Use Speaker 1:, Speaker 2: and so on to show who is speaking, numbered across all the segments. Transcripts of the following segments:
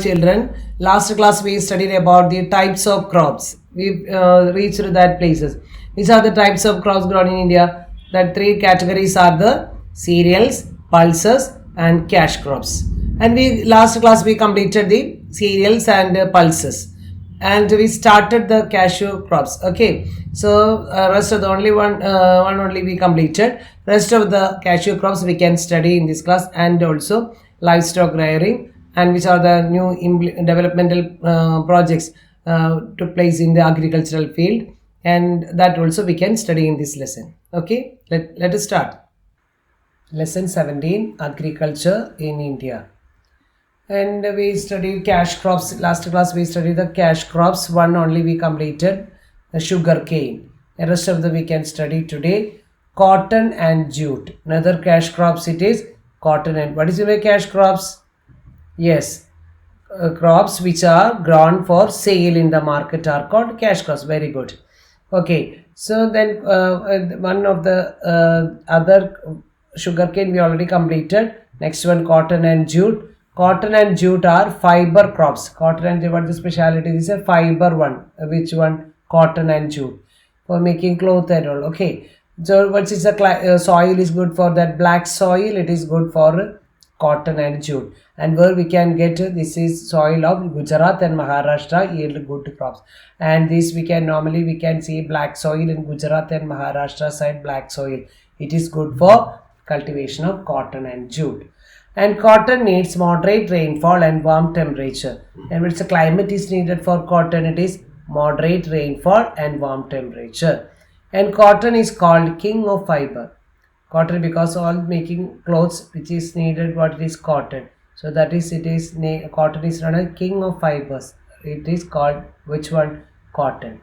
Speaker 1: Children, last class we studied about the types of crops. We reached that places. These are the types of crops grown in India. That three categories are the cereals, pulses, and cash crops. And we last class we completed the cereals and pulses, and we started the cashew crops. Okay, so rest of the one only we completed. Rest of the cashew crops we can study in this class, and also livestock rearing, and which are the new developmental projects took place in the agricultural field, and that also we can study in this lesson. Okay, let us start. Lesson 17, Agriculture in India. And we studied cash crops. Last class we studied the cash crops. One only we completed, the sugar cane. The rest of the we can study today, cotton and jute. Another cash crops it is cotton. And what is the cash crops? Yes, crops which are grown for sale in the market are called cash crops. Very good. Okay, so then one of the other sugarcane we already completed. Next one, cotton and jute. Cotton and jute are fiber crops. Cotton and jute, what is the speciality? This is a fiber one. Which one? Cotton and jute, for making cloth and all. Okay, so what is the soil is good for that? Black soil, it is good for cotton and jute. And where we can get this is soil of Gujarat and Maharashtra yield good crops. And this we can see black soil in Gujarat and Maharashtra side, black soil. It is good for cultivation of cotton and jute. And cotton needs moderate rainfall and warm temperature. And which the climate is needed for cotton, it is moderate rainfall and warm temperature. And cotton is called king of fiber. Cotton, because all making clothes which is needed, what it is cotton. So that is cotton is not a king of fibers. It is called which one? Cotton.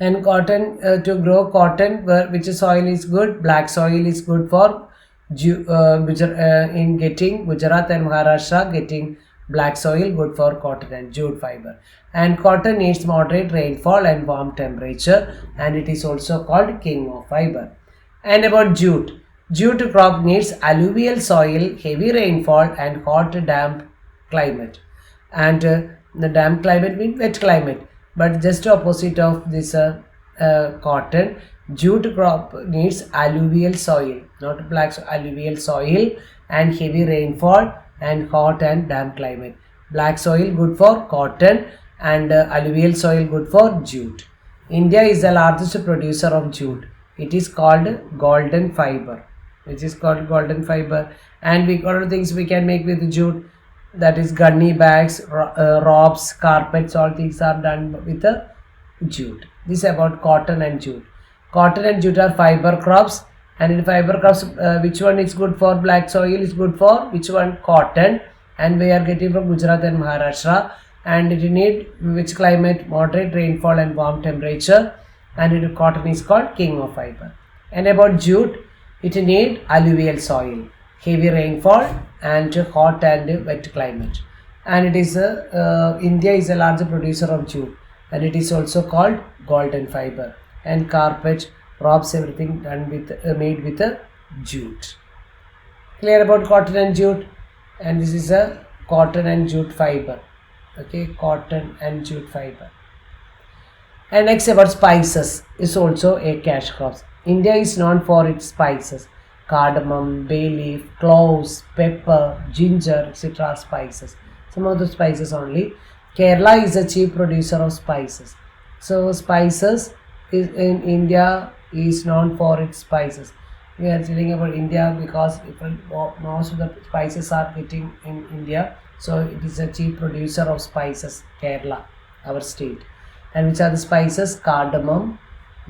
Speaker 1: And cotton, to grow cotton, which soil is good? Black soil is good for in getting Gujarat and Maharashtra getting black soil, good for cotton and jute fiber. And cotton needs moderate rainfall and warm temperature, and it is also called king of fiber. And about jute. Jute crop needs alluvial soil, heavy rainfall, and hot damp climate. And the damp climate means wet climate. But just opposite of this cotton, jute crop needs alluvial soil, not black soil, alluvial soil, and heavy rainfall and hot and damp climate. Black soil good for cotton, and alluvial soil good for jute. India is the largest producer of jute. It is called golden fiber. Which is called golden fiber. And we got things we can make with jute. That is gunny bags, robes, carpets, all things are done with the jute. This is about cotton and jute. Cotton and jute are fiber crops, and in fiber crops, which one is good for black soil is good for which one? Cotton. And we are getting from Gujarat and Maharashtra, and it need which climate? Moderate rainfall and warm temperature, and cotton is called king of fiber. And about jute, it need alluvial soil, heavy rainfall, and hot and wet climate. And it is India is a large producer of jute, and it is also called golden fiber. And carpet, robes, everything done with made with a jute. Clear about cotton and jute? And this is a cotton and jute fiber. Okay, cotton and jute fiber. And next about spices is also a cash crops. India is known for its spices: cardamom, bay leaf, cloves, pepper, ginger, etc. spices. Some of the spices only. Kerala is a chief producer of spices. So spices is in India is known for its spices. We are telling about India because most of the spices are getting in India. So it is a chief producer of spices, Kerala, our state. And which are the spices? Cardamom,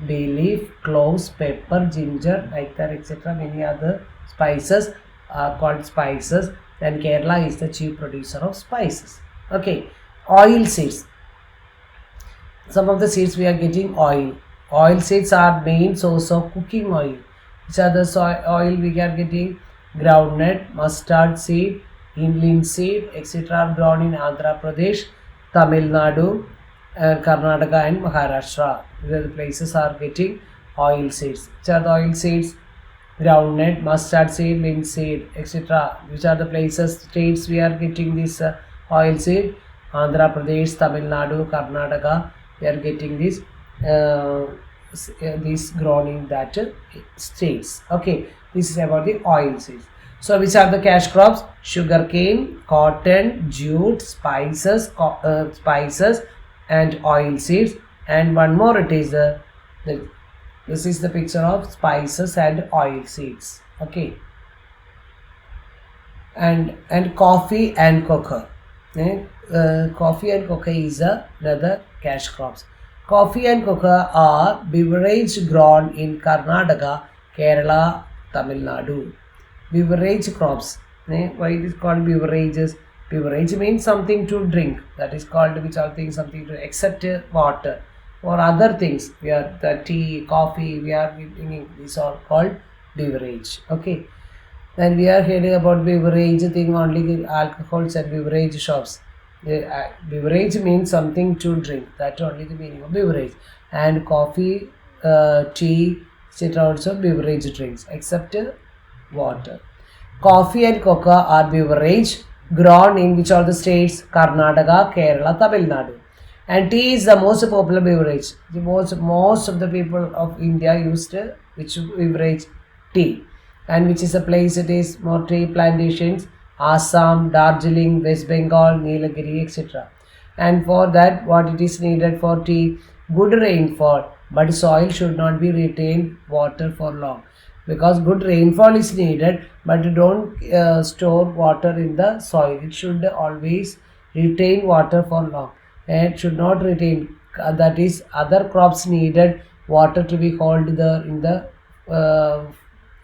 Speaker 1: bay leaf, cloves, pepper, ginger, like that, etc. Many other spices are called spices. And Kerala is the chief producer of spices. Okay, oil seeds. Some of the seeds we are getting oil. Oil seeds are main source of cooking oil. Which are the oil we are getting? Groundnut, mustard seed, linseed, etc. are grown in Andhra Pradesh, Tamil Nadu, Karnataka and Maharashtra. Where the places are getting oil seeds. Which are the oil seeds? groundnut, mustard seed, linseed, etc. Which are the places, states we are getting this Oilseed, Andhra Pradesh, Tamil Nadu, Karnataka, we are getting this this grown in that states. Okay, this is about the oilseeds. So which are the cash crops? Sugarcane, cotton, jute, spices and oilseeds. And one more, it is the this is the picture of spices and oilseeds. Okay, and coffee and cocoa. Coffee and cocoa is another cash crops. Coffee and cocoa are beverage grown in Karnataka, Kerala, Tamil Nadu. Beverage crops. Why it is called beverages? Beverage means something to drink. That is called which are things something to except water or other things. We are the tea, coffee. We are drinking. These are called beverage. Okay. Then we are hearing about beverage thing only alcohols and beverage shops. Beverage means something to drink. That only the meaning of beverage. And coffee, tea, etc. also beverage drinks except water. Coffee and cocoa are beverage grown in which are the states? Karnataka, Kerala, Tamil Nadu. And tea is the most popular beverage. The most of the people of India used which beverage? Tea. And which is a place it is more tea plantations, Assam, Darjeeling, West Bengal, Nilagiri, etc. And for that, what it is needed for tea? Good rainfall, but soil should not be retained water for long, because good rainfall is needed, but don't store water in the soil. It should always retain water for long, and should not retain. That is, other crops needed water to be held in the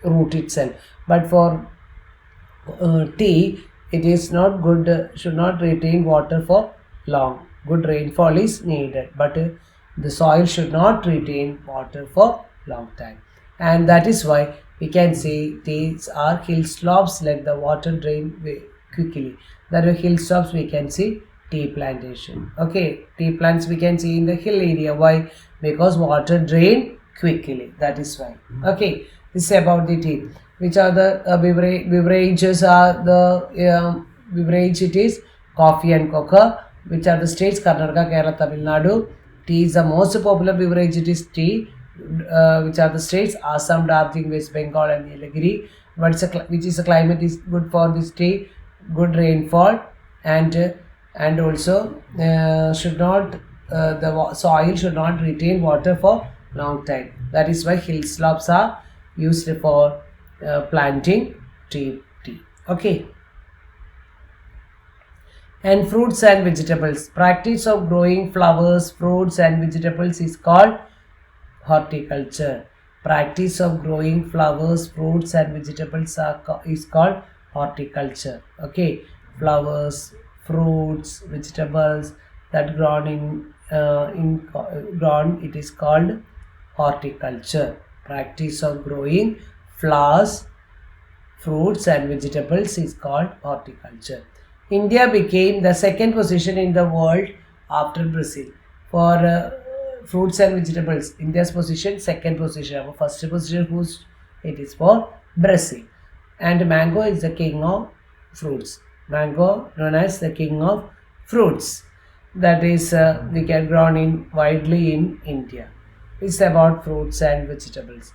Speaker 1: root itself, but for tea it is not good, should not retain water for long. Good rainfall is needed, but the soil should not retain water for long time, and that is why we can see these are hill slopes, let the water drain quickly. That are hill slopes, we can see tea plantation. Okay, tea plants we can see in the hill area. Why? Because water drain quickly, that is why. Okay, this is about the tea. Which are the beverages are the beverage? It is coffee and cocoa. Which are the states? Karnataka, Kerala, Tamil Nadu. Tea is the most popular beverage. It is tea. Which are the states? Assam, Darjeeling, West Bengal and Nilagiri. Which is the climate is good for this tea? Good rainfall, and also should not the soil should not retain water for long time. That is why hill slopes are used for planting tea. Okay. And fruits and vegetables. Practice of growing flowers, fruits and vegetables is called horticulture. Practice of growing flowers, fruits and vegetables is called horticulture. Okay, flowers, fruits, vegetables that grown grown, it is called horticulture. Practice of growing flowers, fruits and vegetables is called horticulture. India became the second position in the world after Brazil for fruits and vegetables. India's position, second position. Our first position it is for Brazil. And mango is the king of fruits. Mango known as the king of fruits. That is we can grown widely in India. It's about fruits and vegetables.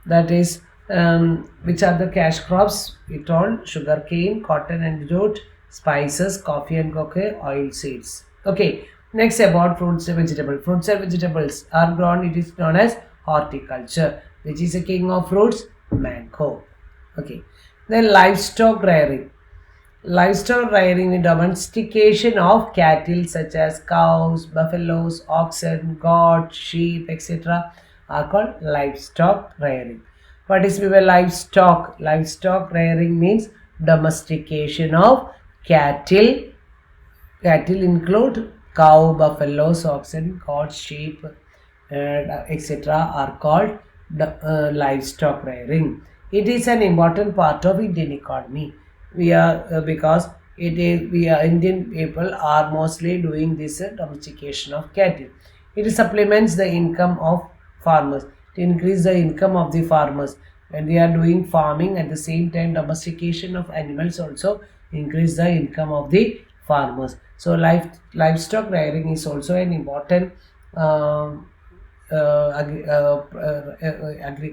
Speaker 1: That is which are the cash crops? We told sugarcane, cotton and jute, spices, coffee and cocoa, oil seeds. Okay, next about fruits and vegetables. Fruits and vegetables are grown, it is known as horticulture. Which is the king of fruits? Mango. Okay, then livestock rearing. Livestock rearing is domestication of cattle such as cows, buffaloes, oxen, goats, sheep, etc. are called livestock rearing. What is livestock? Livestock rearing means domestication of cattle. Cattle include cow, buffaloes, oxen, goats, sheep, etc. are called livestock rearing. It is an important part of Indian economy. We are because we are Indian people are mostly doing this domestication of cattle. It supplements the income of farmers, to increase the income of the farmers. When they are doing farming, at the same time domestication of animals also increase the income of the farmers. So livestock rearing is also an important um,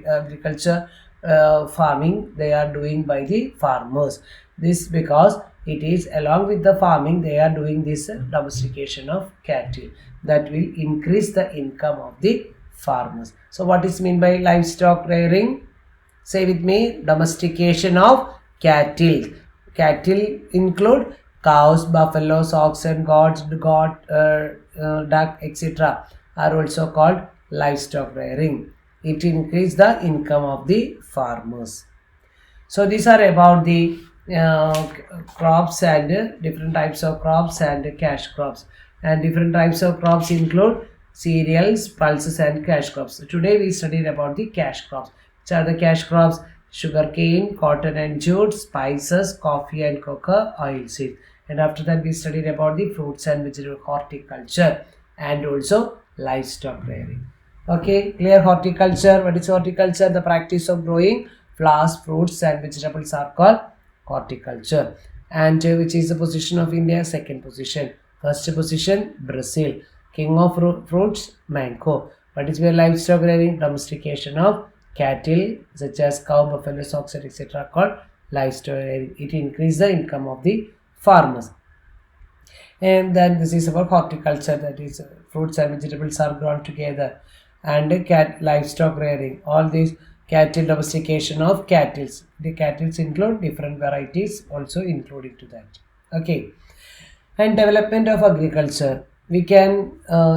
Speaker 1: agriculture farming they are doing by the farmers. This because it is along with the farming they are doing this domestication of cattle that will increase the income of the farmers. So what is mean by livestock rearing? Say with me, domestication of cattle. Cattle include cows, buffaloes, oxen, goats, duck, etc. are also called livestock rearing. It increases the income of the farmers. So these are about the crops and different types of crops and cash crops. And different types of crops include cereals, pulses and cash crops. So today we studied about the cash crops. Which are the cash crops? Sugarcane, cotton and jute, spices, coffee and cocoa, oilseed. And after that we studied about the fruits and vegetable horticulture and also livestock rearing. Okay, clear. Horticulture. What is horticulture? The practice of growing flowers, fruits and vegetables are called horticulture. And which is the position of India? Second position. First position, Brazil. King of fruits, mango. What is where livestock rearing? Domestication of cattle such as cow, buffalo, oxen, etc. called livestock rearing. It increases the income of the farmers. And then this is about horticulture, that is fruits and vegetables are grown together, and livestock rearing, all these cattle, domestication of cattle. The cattle include different varieties also included to that. Okay, and development of agriculture, we can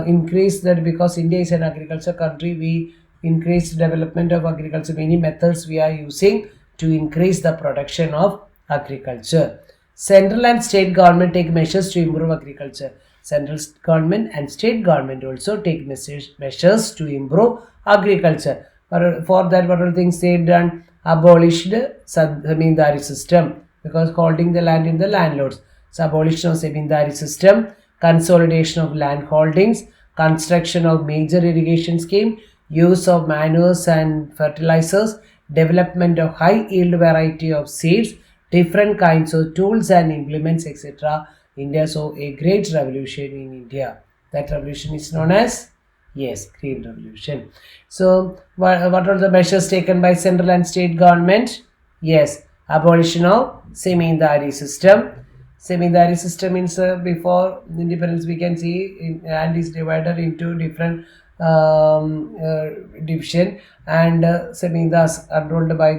Speaker 1: increase that because India is an agriculture country. We increase development of agriculture. Many methods we are using to increase the production of agriculture. Central and state government take measures to improve agriculture. Central government and state government also take measures to improve agriculture. For that, what are things they done? Abolished zamindari system, because holding the land in the landlords. So abolition of zamindari system, consolidation of land holdings, construction of major irrigation scheme, use of manures and fertilizers, development of high yield variety of seeds, different kinds of tools and implements, etc. India saw a great revolution in India. That revolution is known as, yes, Green Revolution. So what are the measures taken by central and state government? Yes, abolition of zamindari system. Zamindari system means before independence we can see land is divided into different division, and zamindars are ruled by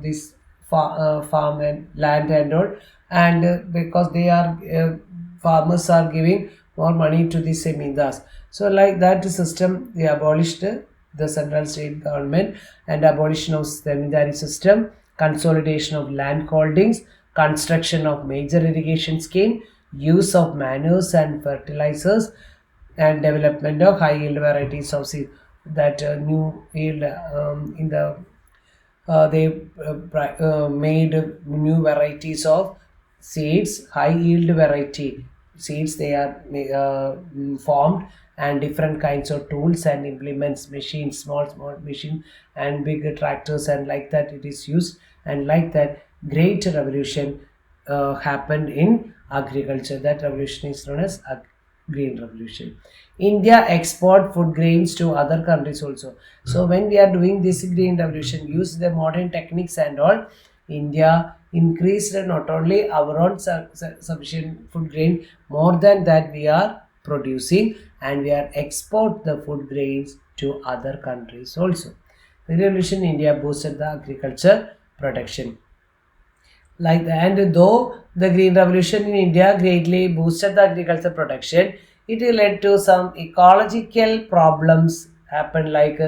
Speaker 1: this farm and land and all, and because they are farmers are giving more money to the zamindars. So like that system they abolished the central state government, and abolition of zamindari system, consolidation of land holdings, construction of major irrigation scheme, use of manures and fertilizers, and development of high yield varieties of seed. That new yield in the they made new varieties of seeds, high yield variety seeds they are formed, and different kinds of tools and implements, machines, small machine and big tractors, and like that it is used, and like that great revolution happened in agriculture. That revolution is known as Green Revolution. India export food grains to other countries also. So when we are doing this Green Revolution, use the modern techniques and all, India increased not only our own sufficient food grain, more than that we are producing, and we are export the food grains to other countries also. The revolution in India boosted the agriculture production. Like that, and though the Green Revolution in India greatly boosted the agriculture production, it led to some ecological problems happen, like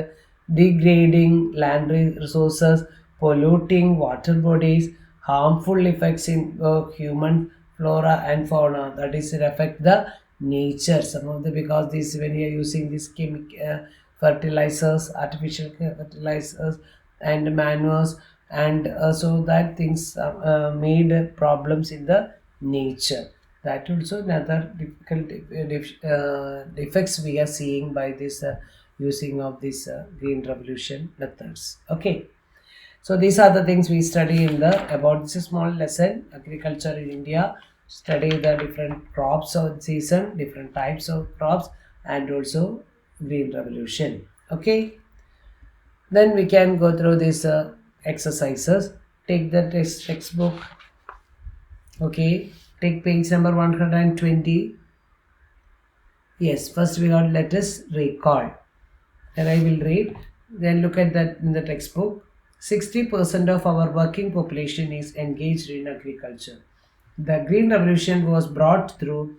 Speaker 1: degrading land resources, polluting water bodies, harmful effects in human flora and fauna, that is it affect the nature. Some of the, because this when you are using this chemical fertilizers, artificial fertilizers and manures, and so that things made problems in the nature. That also another difficult defects we are seeing by this using of this Green Revolution methods. Okay, so these are the things we study in the about this small lesson, agriculture in India. study the different crops of season, different types of crops, and also green revolution. Okay, then we can go through these exercises. Take the textbook. Okay, take page number 120. Yes, first we got, let us recall. And I will read. Then look at that in the textbook. 60% of our working population is engaged in agriculture. The Green Revolution was brought through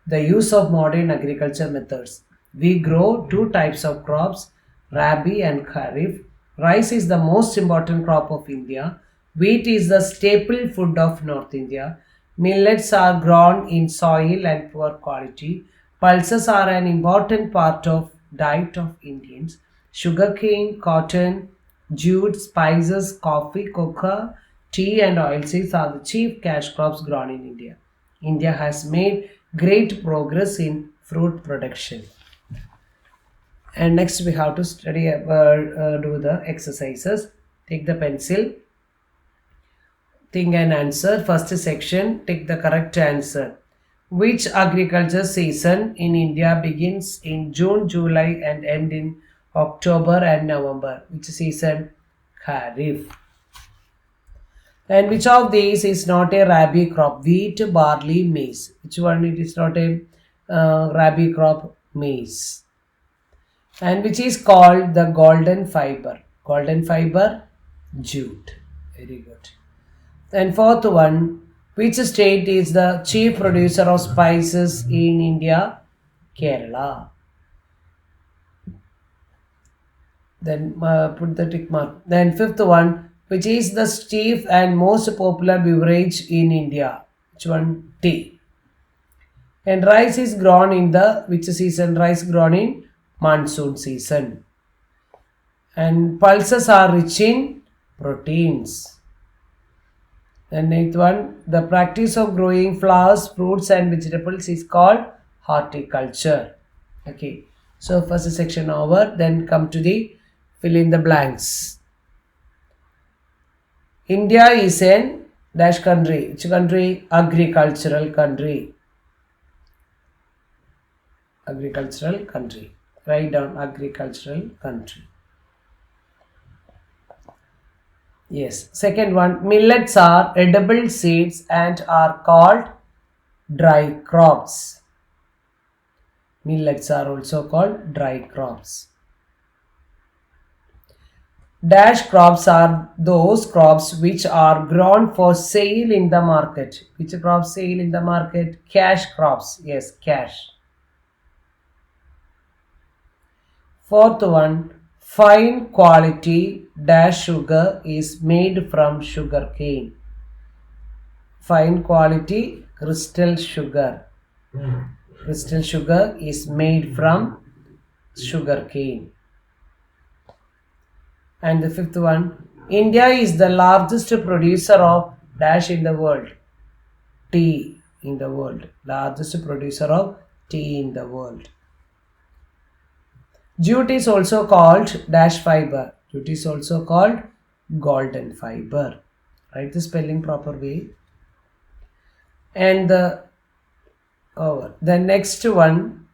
Speaker 1: the use of modern agriculture methods. We grow two types of crops, Rabi and Kharif. Rice is the most important crop of India. Wheat is the staple food of North India. Millets are grown in soil and poor quality. Pulses are an important part of diet of Indians. Sugarcane, cotton, jute, spices, coffee, cocoa, tea and oilseeds are the chief cash crops grown in India. India has made great progress in fruit production. And next we have to study do the exercises. Take the pencil, think and answer. First section, take the correct answer. Which agriculture season in India begins in June, July and end in October and November? Which season? Kharif. And which of these is not a rabi crop? Wheat, barley, maize. Which one it is not a rabi crop? Maize. And which is called the golden fiber? Golden fiber, jute. Very good. And fourth one, which state is the chief producer of spices in India? Kerala. Then put the tick mark. Then fifth one, which is the chief and most popular beverage in India? Which one? Tea. And rice is grown in the which season? Rice grown in monsoon season. And pulses are rich in proteins. And eighth one, the practice of growing flowers, fruits and vegetables is called horticulture. Okay, so first section over, then come to the fill in the blanks. India is an dash country. Which country? Agricultural country. Agricultural country. Write down agricultural country. Yes. Second one, millets are edible seeds and are called dry crops. Millets are also called dry crops. Dash crops are those crops which are grown for sale in the market. Which crops sale in the market? Cash crops. Yes, cash. Fourth one, fine quality dash sugar is made from sugar cane. Fine quality crystal sugar. Crystal sugar is made from sugar cane. And the fifth one, India is the largest producer of dash in the world. Tea in the world. Largest producer of tea in the world. Jute is also called dash fiber. Jute is also called golden fiber. Write the spelling proper way. And the next one,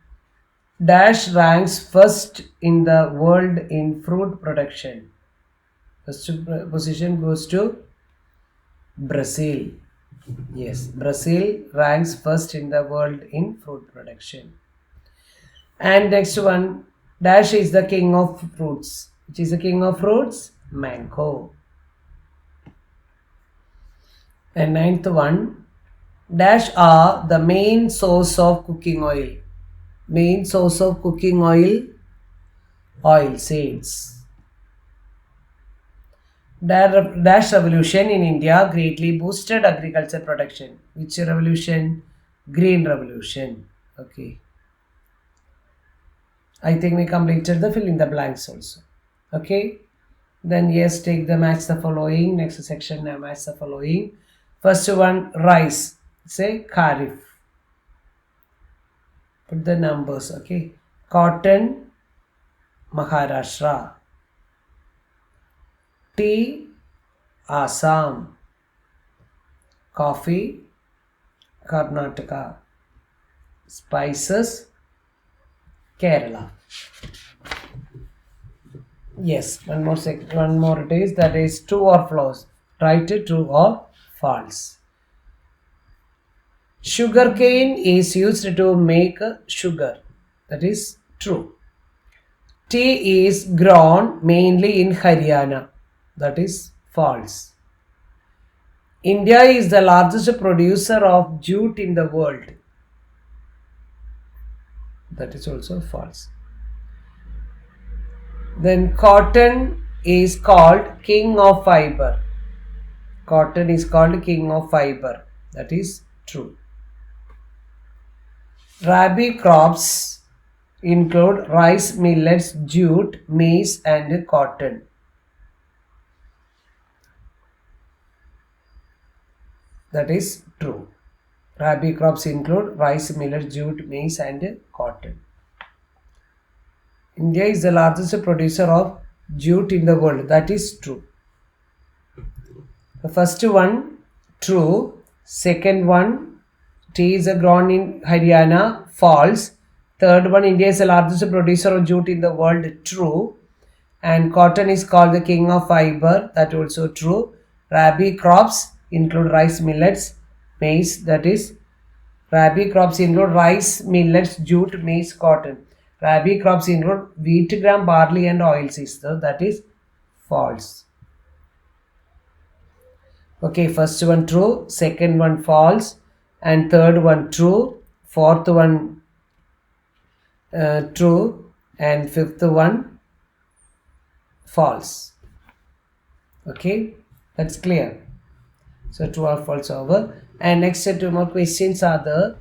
Speaker 1: dash ranks first in the world in fruit production. First position goes to Brazil. Yes, Brazil ranks first in the world in fruit production. And next one, dash is the king of fruits. Which is the king of fruits? Mango. And ninth one, dash are the main source of cooking oil. Main source of cooking oil, oil seeds. Dash revolution in India greatly boosted agriculture production. Which revolution? Green revolution. Okay. I think we completed the fill in the blanks also. Okay. Then yes, take the match the following. Next section, match the following. First one, rice. Say Kharif. Put the numbers. Okay. Cotton, Maharashtra. Tea, Assam. Coffee, Karnataka. Spices, Kerala. Yes, one more it is, that is true or false. Write it true or false. Sugarcane is used to make sugar. That is true. Tea is grown mainly in Haryana. That is false. India is the largest producer of jute in the world. That is also false. Then cotton is called king of fiber. Cotton is called king of fiber. That is true. Rabi crops include rice, millets, jute, maize and cotton. That is true. Rabi crops include rice, millet, jute, maize and cotton. India is the largest producer of jute in the world. That is true. The first one, true. Second one, tea is grown in Haryana, false. Third one, India is the largest producer of jute in the world, true. And cotton is called the king of fiber, that also true. Rabi crops include rice, millets, maize, that is. Rabi crops include rice, millets, jute, maize, cotton. Rabi crops include wheat gram, barley and oilseeds, so that is false. Okay, first one true, second one false, and third one true, fourth one true, and fifth one false. Okay, that's clear. So true or false over. And next two more questions are there.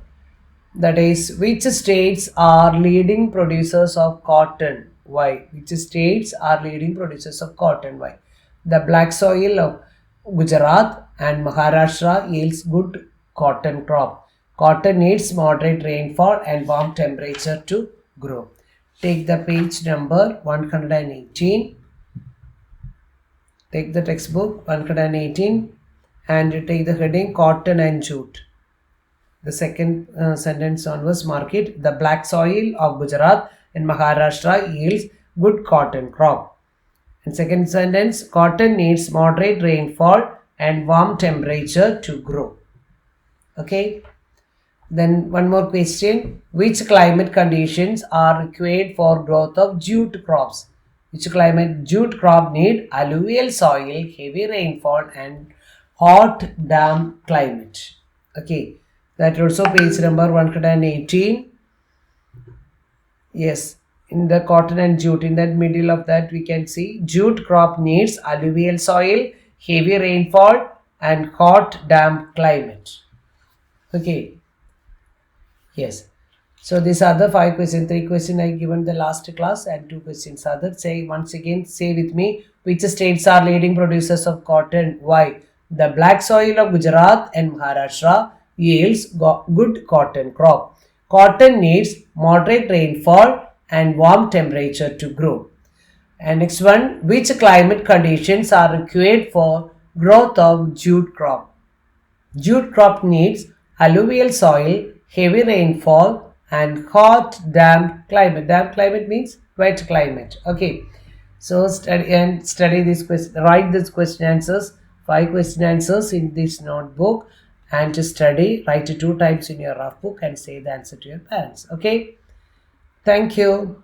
Speaker 1: That is, which states are leading producers of cotton? Why? Which states are leading producers of cotton? Why? The black soil of Gujarat and Maharashtra yields good cotton crop. Cotton needs moderate rainfall and warm temperature to grow. Take the page number 118. Take the textbook 118 and take the heading cotton and jute. The second sentence onwards, mark it. The black soil of Gujarat and Maharashtra yields good cotton crop. And second sentence, cotton needs moderate rainfall and warm temperature to grow. Okay. Then one more question. Which climate conditions are required for growth of jute crops? Which climate? Jute crop need alluvial soil, heavy rainfall and hot, damp climate. Okay. That also page number 118. Yes, in the cotton and jute, in that middle of that we can see jute crop needs alluvial soil, heavy rainfall and hot, damp climate. Okay. Yes. So these are the 5 questions. 3 questions I given the last class and 2 questions are there. Say once again, say with me, which states are leading producers of cotton? Why? The black soil of Gujarat and Maharashtra yields good cotton crop. Cotton needs moderate rainfall and warm temperature to grow. And next one, which climate conditions are required for growth of jute crop? Jute crop needs alluvial soil, heavy rainfall and hot, damp climate. Damp climate means wet climate. Okay. So study this question, write this question answers, 5 question answers in this notebook. And to study, write it 2 times in your rough book and say the answer to your parents. Okay. Thank you.